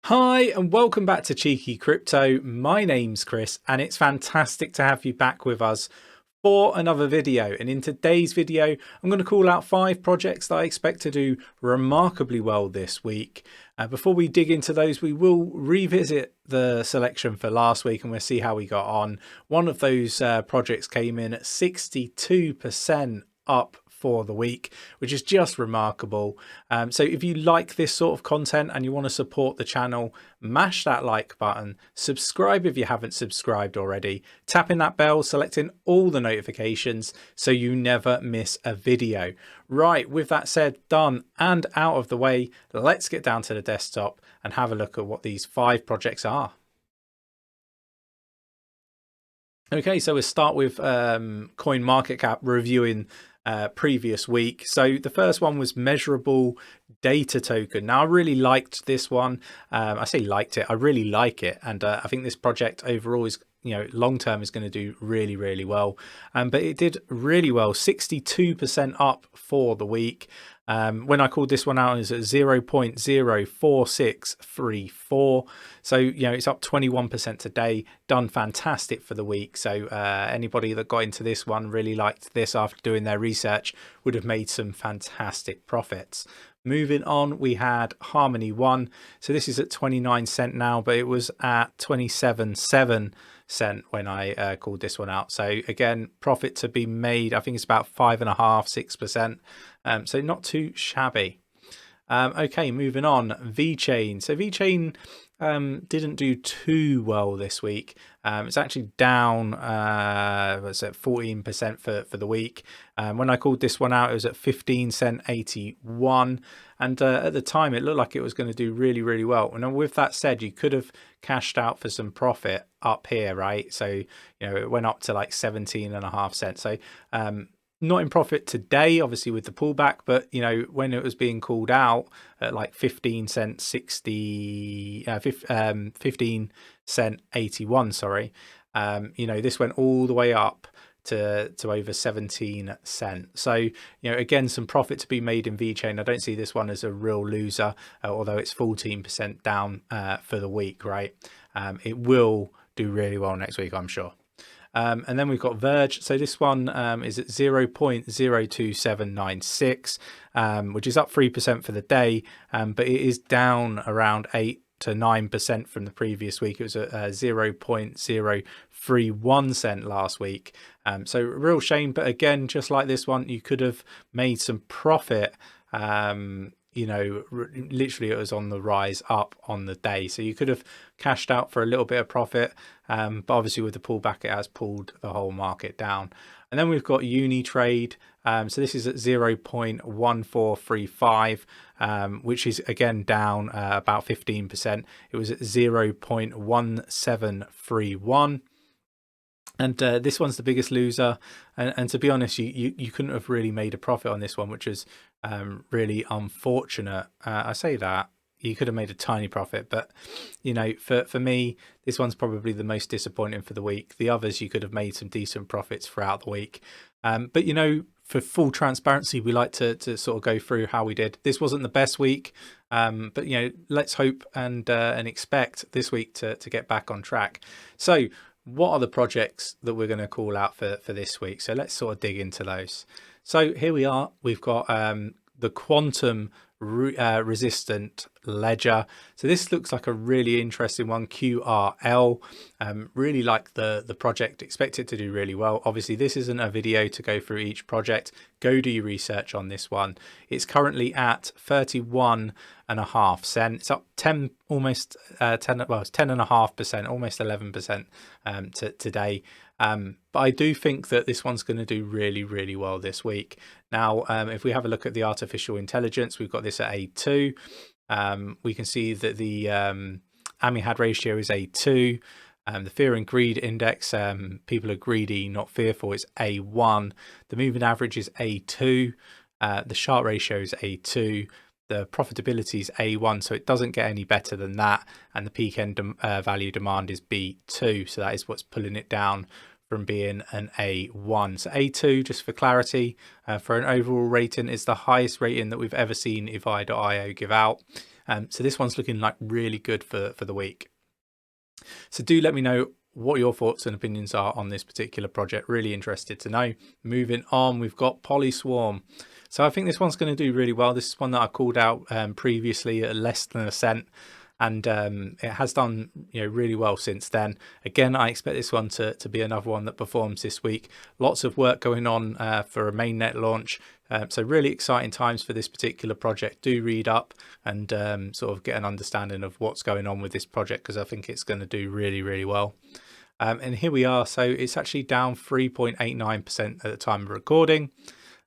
Hi and welcome back to Cheeky Crypto. My name's Chris and it's fantastic to have you back with us for another video. And in today's video, I'm going to call out 5 projects that I expect to do remarkably well this week. Before we dig into those, we will revisit the selection for last week and we'll see how we got on. One of those projects came in at 62% up for the week, which is just remarkable. So if you like this sort of content and you want to support the channel, mash that like button, subscribe if you haven't subscribed already, tapping that bell, selecting all the notifications so you never miss a video. Right, with that said, done and out of the way, let's get down to the desktop and have a look at what these 5 projects are. Okay, so we'll start with coin market cap reviewing previous week. So the first one was measurable data token. Now I really liked this one. I say liked it, I really like it, and I think this project overall is, long term is going to do really well. But it did really well, 62% up for the week. When I called this one out, it was at 0.04634. So, it's up 21% today, done fantastic for the week. So anybody that got into this one really liked this after doing their research would have made some fantastic profits. Moving on, we had Harmony One. So this is at 29 cent now, but it was at 27.7 cent when I called this one out. So again, profit to be made, I think it's about 5.5–6%. So not too shabby. Okay, moving on, Vechain. So Vechain didn't do too well this week. It's actually down 14% for the week. When I called this one out, it was at 15 cent 81, and at the time it looked like it was going to do really well. And with that said, you could have cashed out for some profit up here, right? So it went up to like 17.5 cents. So not in profit today, obviously, with the pullback, but when it was being called out at like 15 cent 81, sorry, this went all the way up to over 17 cents. So again, some profit to be made in Vechain. I don't see this one as a real loser, although it's 14% down for the week, right? It will do really well next week, I'm sure. And then we've got Verge. So this one is at 0.02796, which is up 3% for the day, but it is down around 8 to 9% from the previous week. It was at 0.031 cent last week. So real shame, but again, just like this one, you could have made some profit. Literally it was on the rise up on the day, so you could have cashed out for a little bit of profit, but obviously with the pullback it has pulled the whole market down. And then we've got Unitrade. So this is at 0.1435, which is again down about 15%. It was at 0.1731. And this one's the biggest loser, and to be honest, you couldn't have really made a profit on this one, which is really unfortunate. I say that you could have made a tiny profit, but for me, this one's probably the most disappointing for the week. The others, you could have made some decent profits throughout the week, but for full transparency, we like to sort of go through how we did. This wasn't the best week, but let's hope and expect this week to get back on track. So what are the projects that we're going to call out for this week? So let's sort of dig into those. So here we are. We've got the quantum resistant ledger. So this looks like a really interesting one, QRL. Really like the project, expect it to do really well. Obviously this isn't a video to go through each project. Go do your research on this one. It's currently at 31.5 cents. It's up 10, almost 10, well, it's 10.5%, almost 11% today. But I do think that this one's going to do really well this week. Now, if we have a look at the artificial intelligence, we've got this at A2. We can see that the AMI-HAD ratio is A2. The fear and greed index, people are greedy, not fearful, is A1. The moving average is A2. The Sharpe ratio is A2. The profitability is A1, so it doesn't get any better than that. And the peak end value demand is B2. So that is what's pulling it down from being an A1. So A2, just for clarity, for an overall rating, is the highest rating that we've ever seen advice.io give out. So this one's looking like really good for the week. So do let me know what your thoughts and opinions are on this particular project. Really interested to know. Moving on, we've got Polyswarm. So I think this one's going to do really well. This is one that I called out previously at less than a cent, and it has done really well since then. Again, I expect this one to be another one that performs this week. Lots of work going on for a mainnet launch. So really exciting times for this particular project. Do read up and sort of get an understanding of what's going on with this project, because I think it's going to do really, really well. And here we are. So it's actually down 3.89% at the time of recording,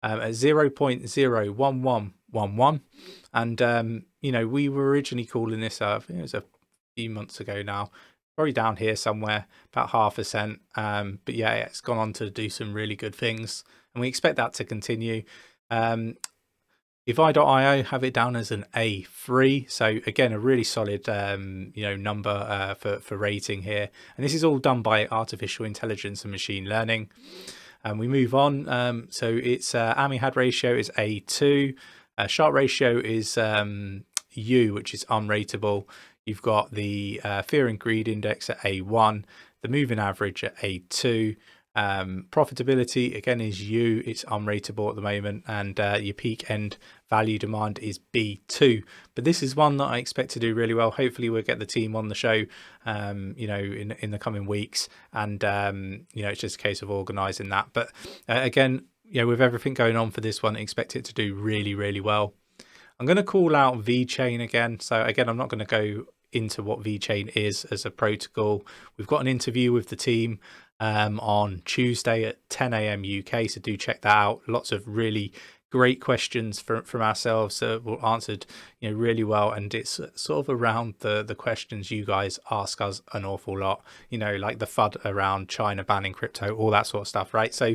at 0.01111. And, we were originally calling this, I think it was a few months ago now, probably down here somewhere, about 0.5 cent. But yeah, it's gone on to do some really good things, and we expect that to continue. advice.io have it down as an A3, so again a really solid number for rating here, and this is all done by artificial intelligence and machine learning. And we move on. So its 𝗕𝗓𝗪 ratio is A2, Sharpe ratio is U, which is unrateable. You've got the fear and greed index at A1, the moving average at A2. Profitability again is U, it's unrateable at the moment, and your peak end value demand is B2. But this is one that I expect to do really well. Hopefully we'll get the team on the show in the coming weeks, and it's just a case of organizing that. But again, with everything going on for this one, expect it to do really, really well. I'm going to call out Vechain again. So again, I'm not going to go into what Vechain is as a protocol. We've got an interview with the team on Tuesday at 10 a.m. UK, so do check that out. Lots of really great questions from ourselves were answered really well, and it's sort of around the questions you guys ask us an awful lot, like the FUD around China banning crypto, all that sort of stuff, right? So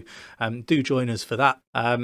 do join us for that.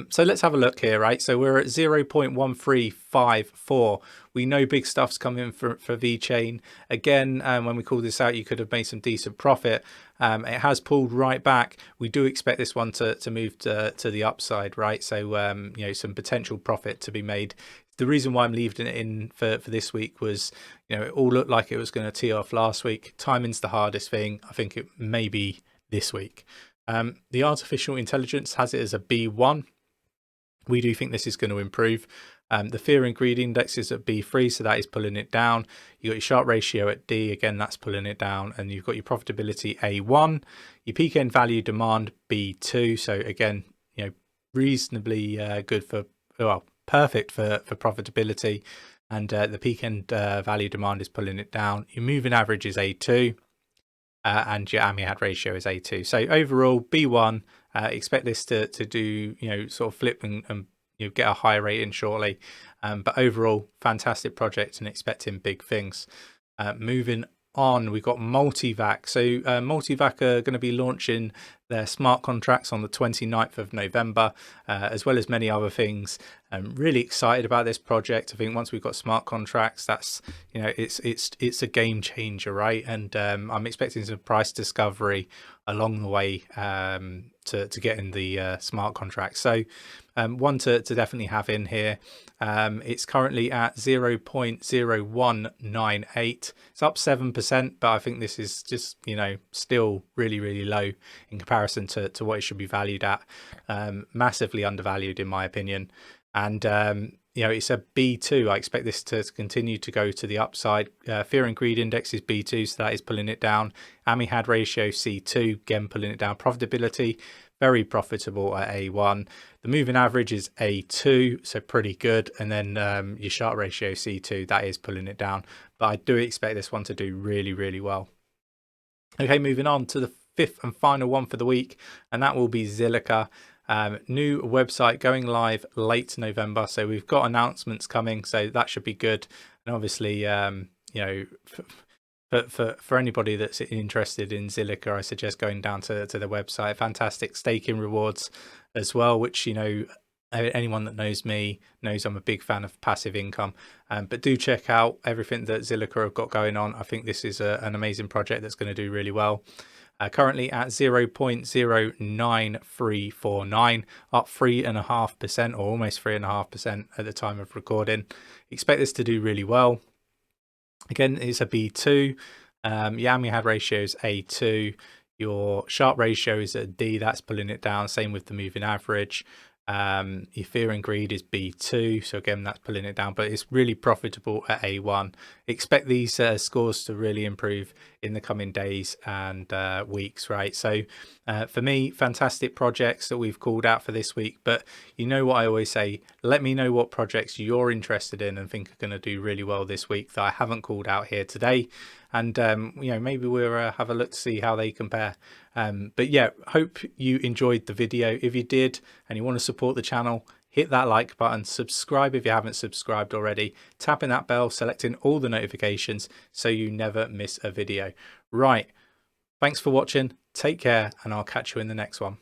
So let's have a look here, right? So we're at 0.1354. We know big stuff's coming for Vechain. Again, when we call this out, you could have made some decent profit. It has pulled right back. We do expect this one to move to the upside, right? So some potential profit to be made. The reason why I'm leaving it in for this week was, it all looked like it was going to tee off last week. Timing's the hardest thing. I think it may be this week. The artificial intelligence has it as a B1. We do think this is going to improve. The fear and greed index is at B3, so that is pulling it down. You've got your Sharpe ratio at D, again, that's pulling it down. And you've got your profitability A1, your peak end value demand B2. So again, reasonably good for, perfect for profitability. And the peak end value demand is pulling it down. Your moving average is A2, and your 𝗕𝗪𝗪 ratio is A2. So overall, B1, expect this to do, sort of flip and get a higher rating shortly. But overall, fantastic project and expecting big things. Moving on, we've got Multivac. So Multivac are going to be launching their smart contracts on the 29th of November, as well as many other things. I'm really excited about this project. I think once we've got smart contracts, that's it's a game changer, right? And I'm expecting some price discovery along the way to getting the smart contracts. So one to definitely have in here. It's currently at 0.0198. It's up 7%, but I think this is just still really, really low in comparison to what it should be valued at. Massively undervalued in my opinion. And it's a B2. I expect this to continue to go to the upside. Fear and greed index is B2, so that is pulling it down. 𝗕𝗪𝗪 ratio C2, again pulling it down. Profitability, very profitable at A1. The moving average is A2, so pretty good. And then your Sharpe ratio C2, that is pulling it down. But I do expect this one to do really, really well. Okay, moving on to the fifth and final one for the week, and that will be Zilliqa. New website going live late November, so we've got announcements coming, so that should be good. And obviously for anybody that's interested in Zilliqa, I suggest going down to the website. Fantastic staking rewards as well, which anyone that knows me knows I'm a big fan of passive income. But do check out everything that Zilliqa have got going on. I think this is an amazing project that's going to do really well. currently at 0.09349, up 3.5%, or almost 3.5% at the time of recording. Expect this to do really well. Again, it's a B2. Jan ratio is A2. Your Sharpe ratio is a D. That's pulling it down. Same with the moving average. Your fear and greed is B2, so again that's pulling it down, but it's really profitable at A1. Expect these scores to really improve in the coming days and weeks, right? So for me, fantastic projects that we've called out for this week. But you know what I always say, let me know what projects you're interested in and think are going to do really well this week that I haven't called out here today, and you know, maybe we'll have a look to see how they compare. But yeah, hope you enjoyed the video. If you did and you want to support the channel, hit that like button, subscribe if you haven't subscribed already, tapping that bell, selecting all the notifications so you never miss a video. Right, thanks for watching, take care, and I'll catch you in the next one.